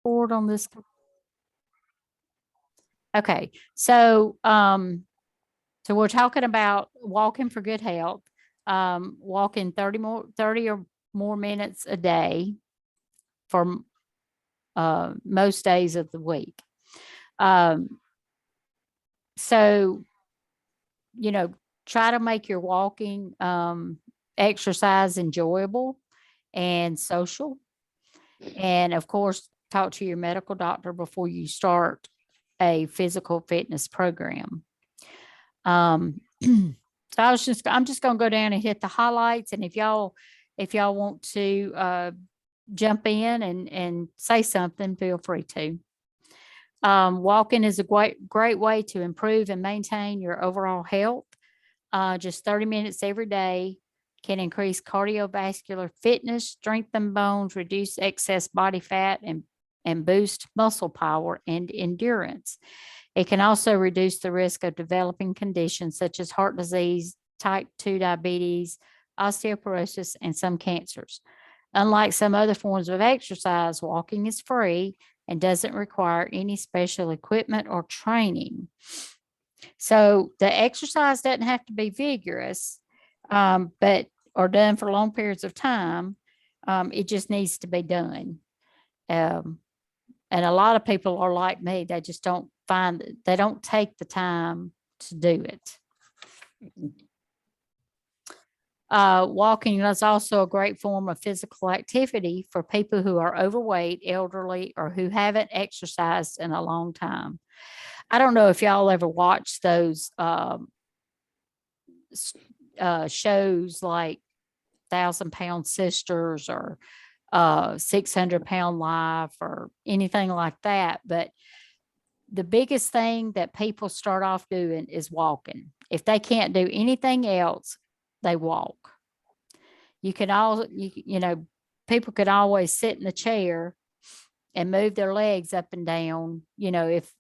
board on this? Okay, so we're talking about walking for good health. Walking 30 or more minutes a day for most days of the week. So, try to make your walking exercise enjoyable and social. And of course, talk to your medical doctor before you start a physical fitness program. So I'm just going to go down and hit the highlights. And if y'all want to jump in and say something, feel free to. Walking is a great way to improve and maintain your overall health. Just 30 minutes every day can increase cardiovascular fitness, strengthen bones, reduce excess body fat, and boost muscle power and endurance. It can also reduce the risk of developing conditions such as heart disease, type 2 diabetes, osteoporosis, and some cancers. Unlike some other forms of exercise, walking is free and doesn't require any special equipment or training. So the exercise doesn't have to be vigorous, or done for long periods of time. It just needs to be done. And a lot of people are like me. They just they don't take the time to do it. Walking is also a great form of physical activity for people who are overweight, elderly, or who haven't exercised in a long time. I don't know if y'all ever watched those shows like 1,000-Pound Sisters or 600-Pound Life or anything like that. But the biggest thing that people start off doing is walking. If they can't do anything else, they walk. People could always sit in the chair and move their legs up and down, if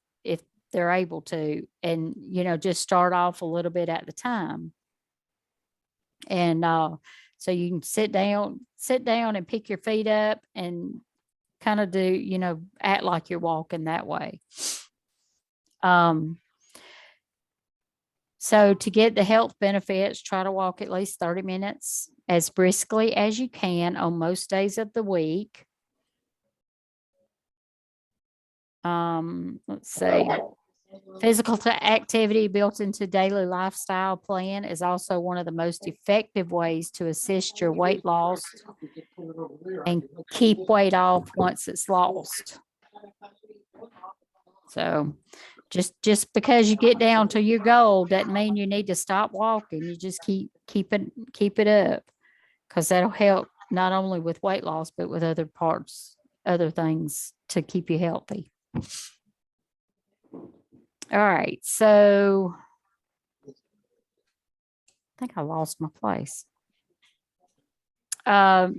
they're able to, and, just start off a little bit at a time. And so you can sit down and pick your feet up and kind of do, act like you're walking that way. So to get the health benefits, try to walk at least 30 minutes as briskly as you can on most days of the week. Let's see. Physical activity built into daily lifestyle plan is also one of the most effective ways to assist your weight loss and keep weight off once it's lost. So just because you get down to your goal doesn't mean you need to stop walking. You just keep it up, because that'll help not only with weight loss, but with other things to keep you healthy. All right, so I think I lost my place.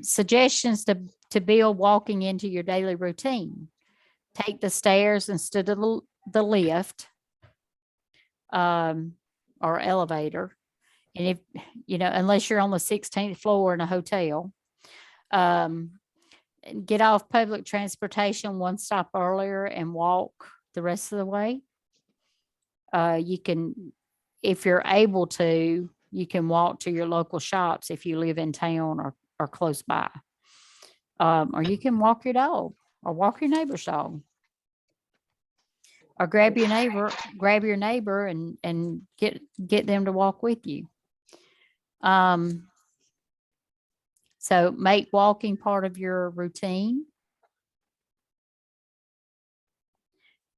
Suggestions to build walking into your daily routine. Take the stairs instead of the lift or elevator. And if, unless you're on the 16th floor in a hotel, get off public transportation one stop earlier and walk the rest of the way. You can, if you're able to, you can walk to your local shops if you live in town or close by. Or you can walk your dog or walk your neighbor's dog. Or grab your neighbor and get them to walk with you. So make walking part of your routine.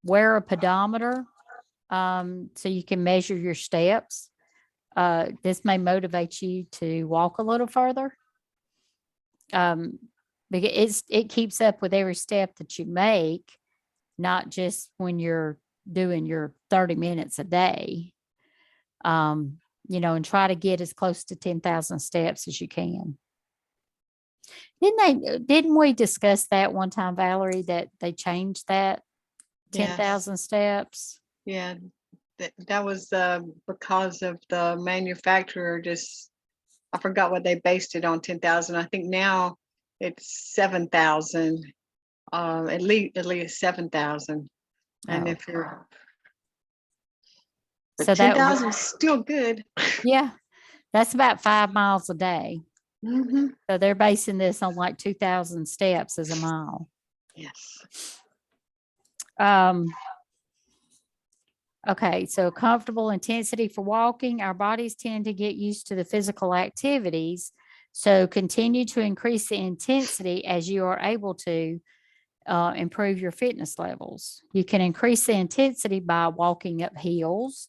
Wear a pedometer so you can measure your steps. This may motivate you to walk a little further. Because it keeps up with every step that you make, not just when you're doing your 30 minutes a day. And try to get as close to 10,000 steps as you can. Didn't we discuss that one time, Valerie, that they changed that 10,000 steps? Yeah, that was because of the manufacturer I forgot what they based it on, 10,000. I think now it's 7,000 at least 7,000. And Oh. if you're So that, 10,000 is still good. yeah, that's about 5 miles a day. Hmm. So they're basing this on like 2,000 steps as a mile. Yes. Okay, so comfortable intensity for walking. Our bodies tend to get used to the physical activities. So continue to increase the intensity as you are able to improve your fitness levels. You can increase the intensity by walking up hills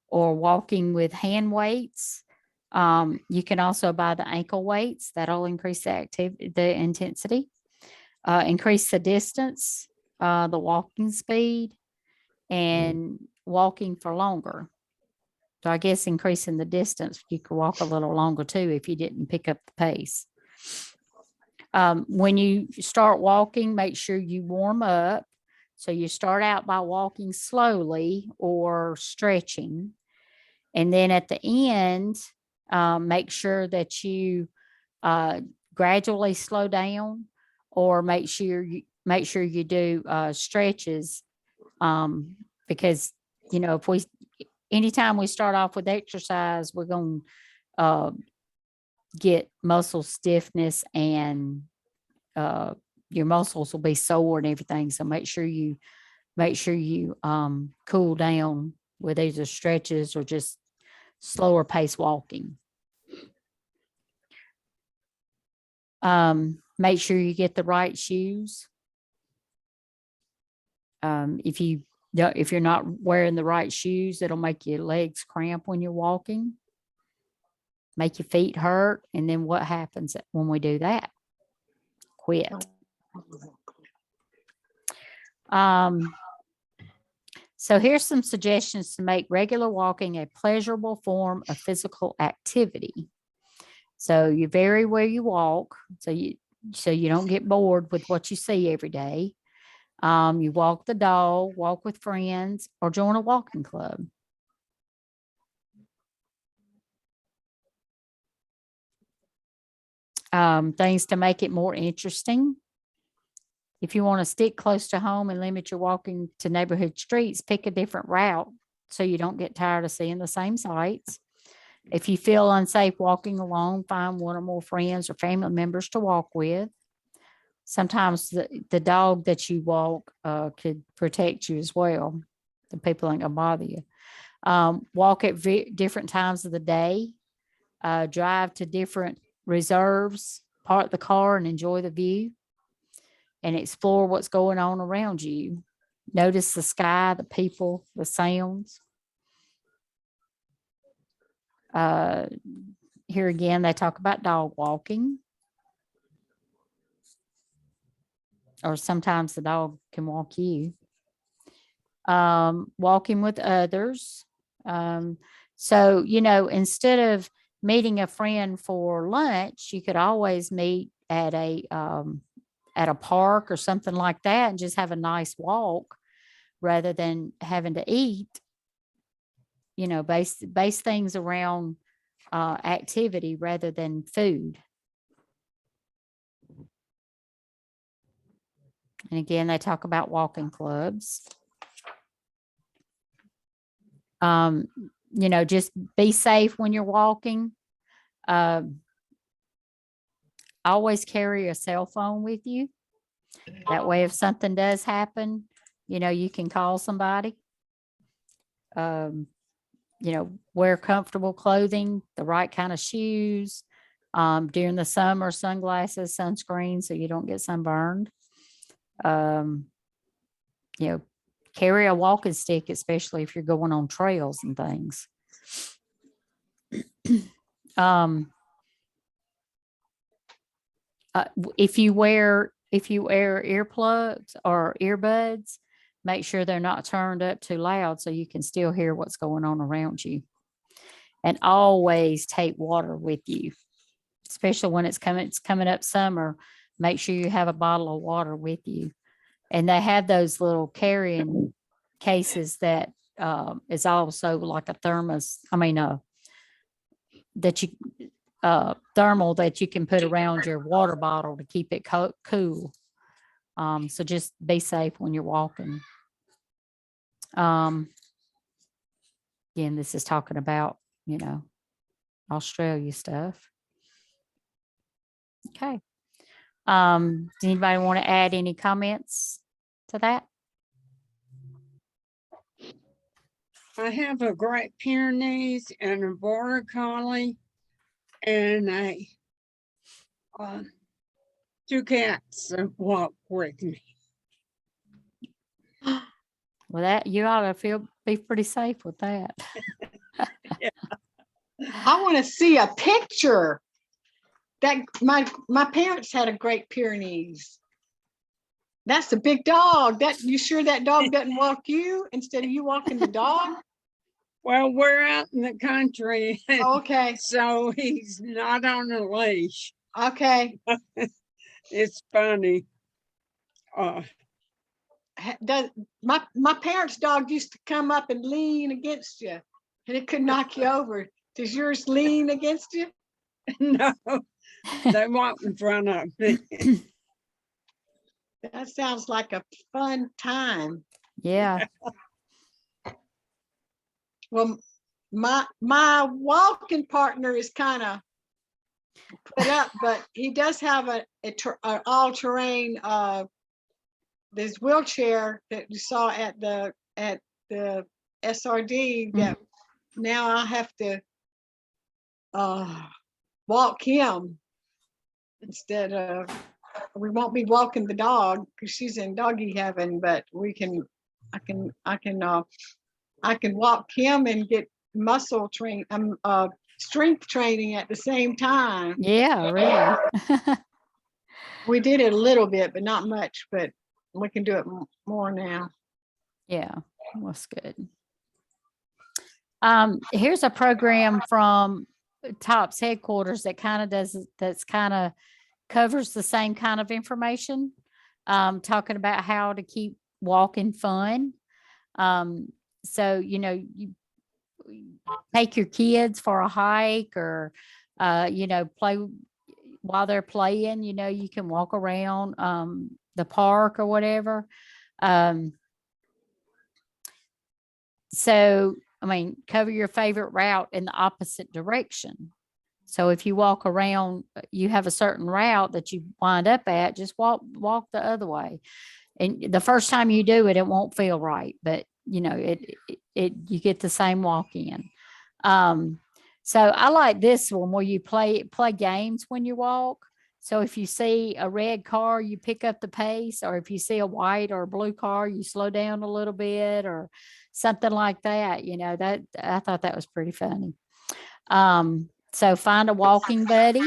or walking with hand weights. You can also buy the ankle weights. That'll increase the intensity. Increase the distance, the walking speed, and walking for longer. So I guess increasing the distance, you could walk a little longer too if you didn't pick up the pace. When you start walking, make sure you warm up. So you start out by walking slowly or stretching. And then at the end, make sure that you gradually slow down, or make sure you do stretches, because if anytime we start off with exercise, we're going to get muscle stiffness, and your muscles will be sore and everything. So make sure you cool down with either stretches or just slower pace walking. Make sure you get the right shoes. If you're not wearing the right shoes, it'll make your legs cramp when you're walking, make your feet hurt. And then what happens when we do that? Quit. So here's some suggestions to make regular walking a pleasurable form of physical activity. So you vary where you walk, so you don't get bored with what you see every day. You walk the dog, walk with friends, or join a walking club. Things to make it more interesting. If you want to stick close to home and limit your walking to neighborhood streets, pick a different route so you don't get tired of seeing the same sights. If you feel unsafe walking alone, find one or more friends or family members to walk with. Sometimes the dog that you walk could protect you as well. The people ain't gonna bother you. Walk at different times of the day. Drive to different reserves. Park the car and enjoy the view. And explore what's going on around you. Notice the sky, the people, the sounds. Here again, they talk about dog walking. Or sometimes the dog can walk you. Walking with others. So, instead of meeting a friend for lunch, you could always meet at a park or something like that and just have a nice walk rather than having to eat. Base things around activity rather than food. And again, they talk about walking clubs. Just be safe when you're walking. Always carry a cell phone with you. That way, if something does happen, you can call somebody. Wear comfortable clothing, the right kind of shoes. During the summer, sunglasses, sunscreen, so you don't get sunburned. Carry a walking stick, especially if you're going on trails and things. If you wear earplugs or earbuds, make sure they're not turned up too loud so you can still hear what's going on around you. And always take water with you, especially when it's coming up summer. Make sure you have a bottle of water with you. And they have those little carrying cases that is also like a thermos. Thermal that you can put around your water bottle to keep it cool. So just be safe when you're walking. Again, this is talking about, Australia stuff. Okay. Does anybody want to add any comments to that? I have a Great Pyrenees and a Border Collie and two cats that walk with me. Well, that you ought to be pretty safe with that. I want to see a picture. That my parents had a Great Pyrenees. That's a big dog. You sure that dog doesn't walk you instead of you walking the dog? Well, we're out in the country, Okay. so he's not on a leash. Okay. It's funny. Does my parents' dog used to come up and lean against you, and it could knock you over. Does yours lean against you? No, they walk in front of me. That sounds like a fun time. Yeah. Well, my walking partner is kind of put up, but he does have an all-terrain this wheelchair that you saw at the SRD that now I have to walk him instead of, we won't be walking the dog because she's in doggy heaven, but I can walk him and get strength training at the same time. Yeah, really. We did it a little bit, but not much, but we can do it more now. Yeah, that's good. Here's a program from TOPS headquarters that kind of covers the same kind of information, talking about how to keep walking fun. So, you take your kids for a hike or, play while they're playing, you can walk around the park or whatever. So, cover your favorite route in the opposite direction. So if you walk around, you have a certain route that you wind up at, just walk the other way. And the first time you do it, it won't feel right, but you get the same walk in. So I like this one where you play games when you walk. So if you see a red car, you pick up the pace, or if you see a white or a blue car, you slow down a little bit or something like that. That I thought that was pretty funny. So find a walking buddy,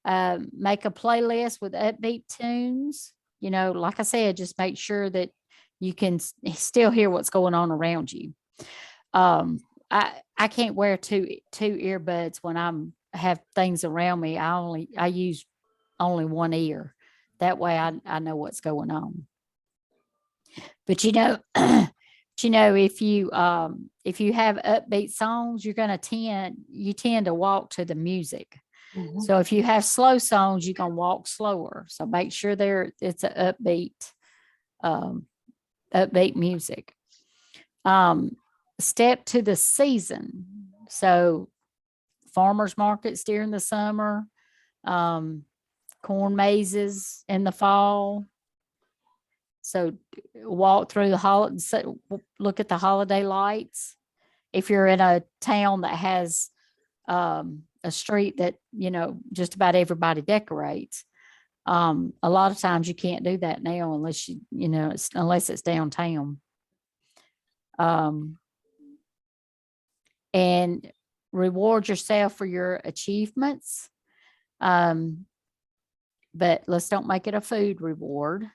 make a playlist with upbeat tunes. Like I said, just make sure that you can still hear what's going on around you. I can't wear two earbuds when have things around me. I use only one ear. That way I know what's going on. But if you have upbeat songs, you tend to walk to the music. Mm-hmm. So if you have slow songs, you're gonna walk slower. So make sure it's an upbeat music. Step to the season. So farmers markets during the summer, corn mazes in the fall. So walk through look at the holiday lights. If you're in a town that has a street that, just about everybody decorates, a lot of times you can't do that now unless unless it's downtown. And reward yourself for your achievements. But let's don't make it a food reward.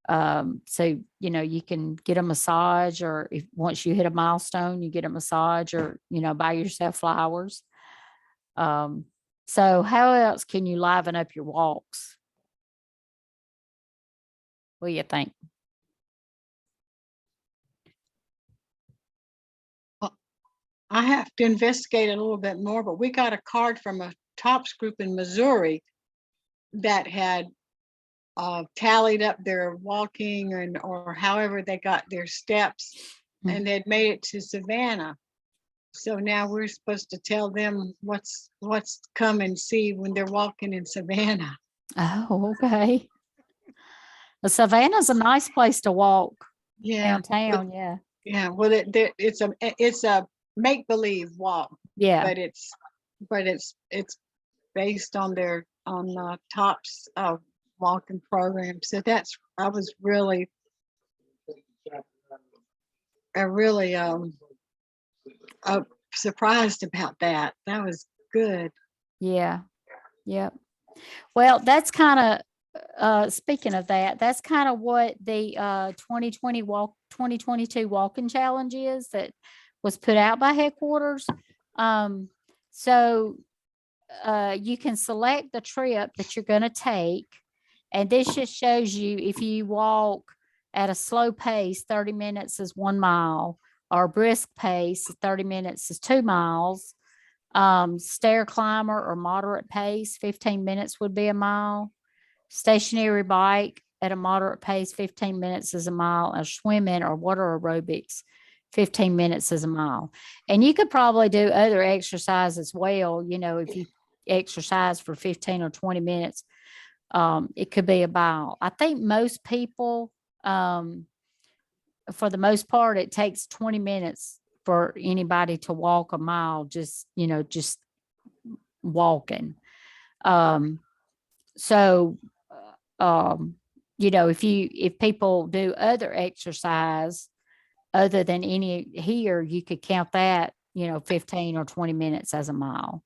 So, you can get a massage, or once you hit a milestone, you get a massage, or, buy yourself flowers. So how else can you liven up your walks? What do you think? I have to investigate a little bit more, but we got a card from a TOPS group in Missouri that had tallied up their walking or however they got their steps, Mm. and they'd made it to Savannah. So now we're supposed to tell them what's come and see when they're walking in Savannah. Oh, okay. Well, Savannah's a nice place to walk Yeah, downtown. Yeah. yeah. Well, it's a make believe walk, Yeah. but it's based on their tops walking program. So I was really surprised about that. That was good. Yeah. Yep. Well, that's kind of, speaking of that, that's kind of what the 2022 walking challenge is that was put out by headquarters. So you can select the trip that you're going to take. And this just shows you if you walk at a slow pace, 30 minutes is 1 mile, or a brisk pace, 30 minutes is 2 miles. Stair climber or moderate pace, 15 minutes would be a mile. Stationary bike at a moderate pace, 15 minutes is a mile. Or swimming or water aerobics, 15 minutes is a mile. And you could probably do other exercise as well. You know, if you exercise for 15 or 20 minutes, it could be a mile. I think most people, for the most part, it takes 20 minutes for anybody to walk a mile, just walking. So, if people do other exercise other than any here, you could count that, 15 or 20 minutes as a mile.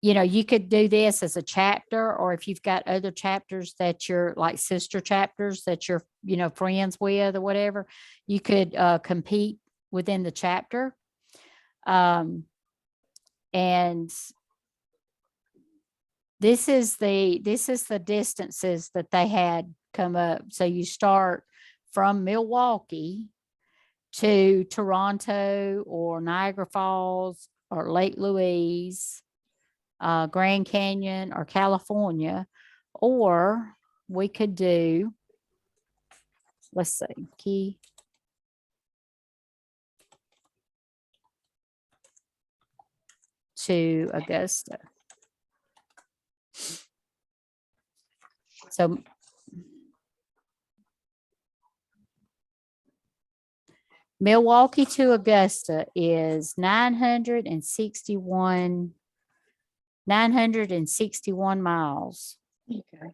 You could do this as a chapter, or if you've got other chapters that you're like sister chapters that you're, friends with or whatever, you could compete within the chapter. And this is the distances that they had come up. So you start from Milwaukee to Toronto or Niagara Falls or Lake Louise, Grand Canyon or California, or we could do, let's see, key. To Augusta. So Milwaukee to Augusta is 961 miles. Okay.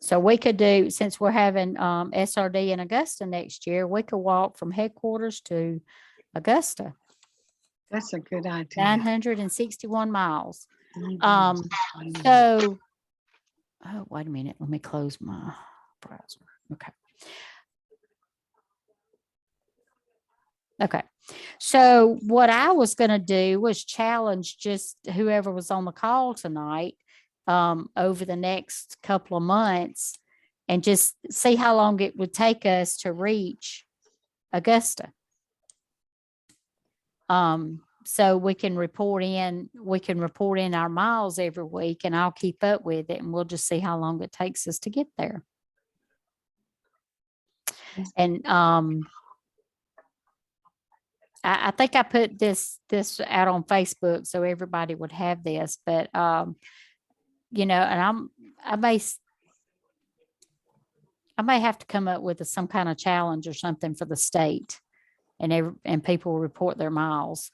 So we could do, since we're having SRD in Augusta next year, we could walk from headquarters to Augusta, That's a good idea. 961 miles. Mhm. So, oh, wait a minute. Let me close my browser. Okay. Okay. So what I was going to do was challenge just whoever was on the call tonight over the next couple of months and just see how long it would take us to reach Augusta. So we can report in our miles every week, and I'll keep up with it, and we'll just see how long it takes us to get there. And I think I put this out on Facebook so everybody would have this, but and I may have to come up with some kind of challenge or something for the state, and people report their miles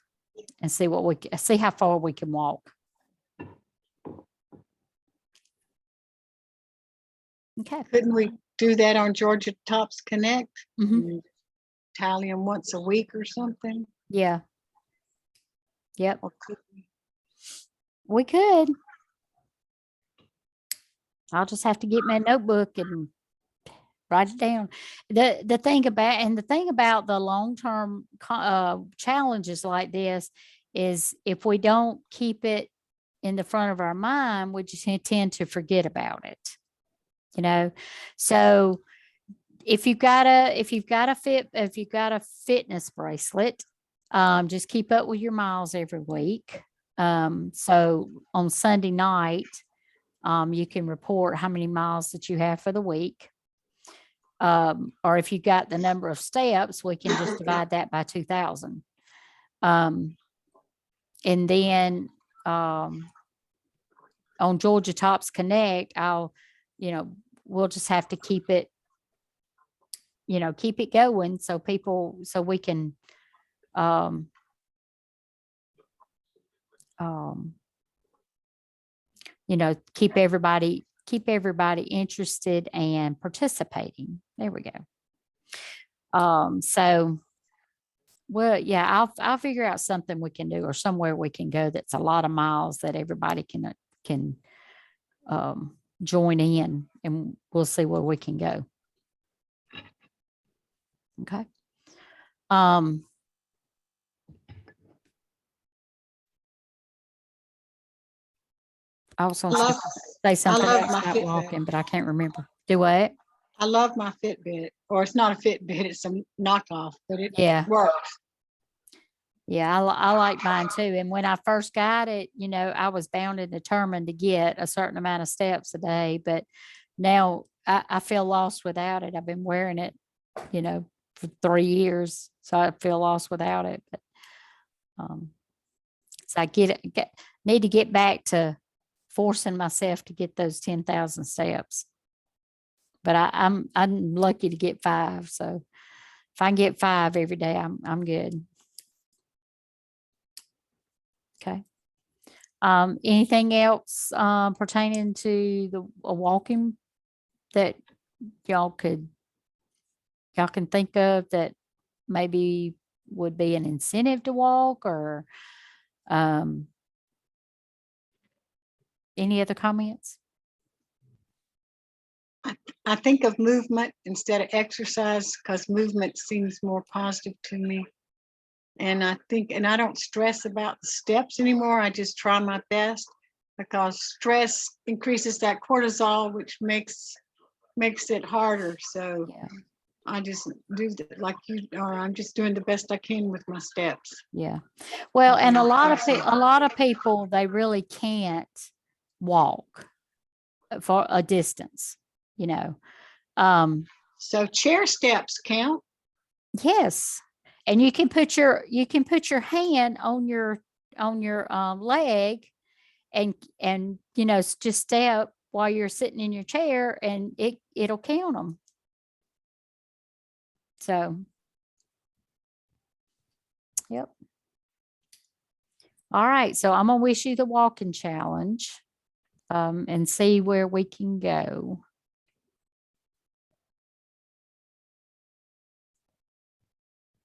and see how far we can walk. Okay. Couldn't we do that on Georgia Tops Connect? Mhm. Tally them once a week or something? Yeah. Yep. Or could we? We could. I'll just have to get my notebook and write it down. The thing about the long-term challenges like this is if we don't keep it in the front of our mind, we just tend to forget about it. So if you've got a fitness bracelet, just keep up with your miles every week. So on Sunday night, you can report how many miles that you have for the week. Or if you got the number of steps, we can just divide that by 2,000. And then on Georgia Tops Connect, we'll just have to keep it going so we can keep everybody interested and participating. There we go. So, well, yeah, I'll figure out something we can do or somewhere we can go that's a lot of miles that everybody can join in, and we'll see where we can go. Okay. I was going to say something love else my about Fitbit. walking, but I can't remember. Do what? I love my Fitbit, or it's not a Fitbit, it's a knockoff, but it Yeah. works. Yeah, I like mine too. And when I first got it, I was bound and determined to get a certain amount of steps a day. But now I feel lost without it. I've been wearing it, for 3 years. So I feel lost without it. But so I need to get back to forcing myself to get those 10,000 steps. But I'm lucky to get 5. So if I can get 5 every day, I'm good. Okay. Anything else pertaining to a walking that y'all can think of that maybe would be an incentive to walk, or any other comments? I think of movement instead of exercise because movement seems more positive to me. And I don't stress about the steps anymore. I just try my best because stress increases that cortisol, which makes it harder. So Yeah. I just do like you are. I'm just doing the best I can with my steps. Yeah. Well, and a lot Awesome. of people, they really can't walk for a distance, So chair steps count. Yes. And you can put your hand on your leg and just step while you're sitting in your chair, and it'll count them. So, yep. All right. So I'm gonna wish you the walking challenge, and see where we can go.